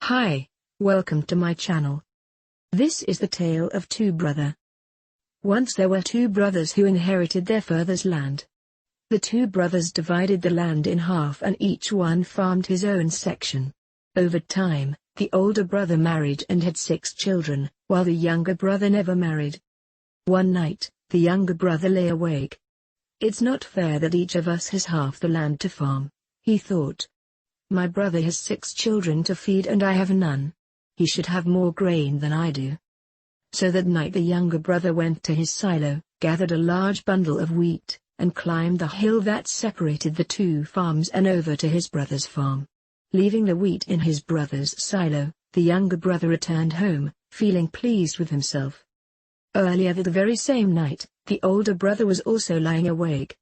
Hi, welcome to my channel. This is the tale of two brothers. Once there were two brothers who inherited their father's land. The two brothers divided the land in half and each one farmed his own section. Over time, the older brother married and had 6 children, while the younger brother never married. One night, the younger brother lay awake. It's not fair that each of us has half the land to farm, he thought. My brother has 6 children to feed and I have none. He should have more grain than I do. So that night the younger brother went to his silo, gathered a large bundle of wheat, and climbed the hill that separated the two farms and over to his brother's farm. Leaving the wheat in his brother's silo, the younger brother returned home, feeling pleased with himself. Earlier the very same night, the older brother was also lying awake.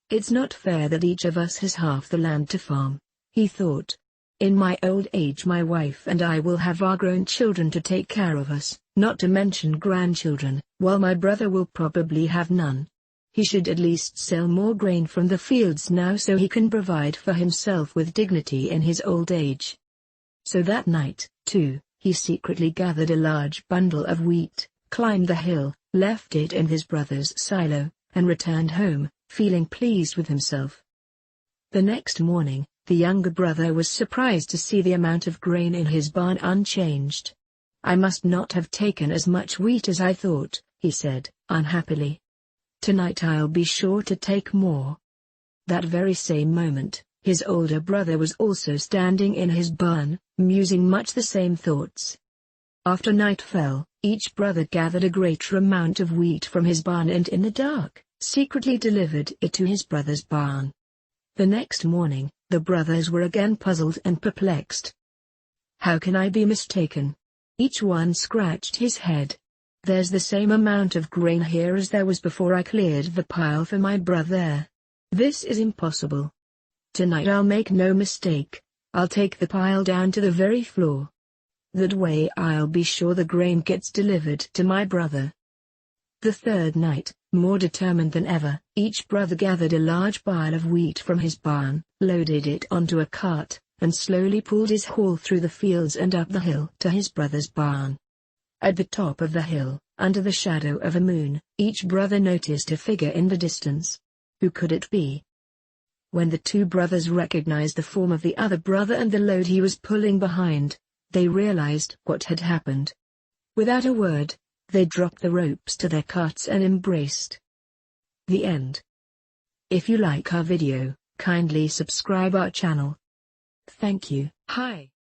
It's not fair that each of us has half the land to farm, he thought. In my old age my wife and I will have our grown children to take care of us, not to mention grandchildren, while my brother will probably have none. He should at least sell more grain from the fields now so he can provide for himself with dignity in his old age. So that night, too, he secretly gathered a large bundle of wheat, climbed the hill, left it in his brother's silo, and returned home, feeling pleased with himself. The next morning, the younger brother was surprised to see the amount of grain in his barn unchanged. I must not have taken as much wheat as I thought, he said, unhappily. Tonight I'll be sure to take more. That very same moment, his older brother was also standing in his barn, musing much the same thoughts. After night fell, each brother gathered a greater amount of wheat from his barn and in the dark, secretly delivered it to his brother's barn. The next morning, the brothers were again puzzled and perplexed. How can I be mistaken? Each one scratched his head. There's the same amount of grain here as there was before I cleared the pile for my brother. This is impossible. Tonight I'll make no mistake. I'll take the pile down to the very floor. That way I'll be sure the grain gets delivered to my brother. The third night, more determined than ever, each brother gathered a large pile of wheat from his barn, loaded it onto a cart, and slowly pulled his haul through the fields and up the hill to his brother's barn. At the top of the hill, under the shadow of a moon, each brother noticed a figure in the distance. Who could it be? When the two brothers recognized the form of the other brother and the load he was pulling behind, they realized what had happened. Without a word, they dropped the ropes to their carts and embraced. The end. If you like our video, kindly subscribe our channel. Thank you. Hi.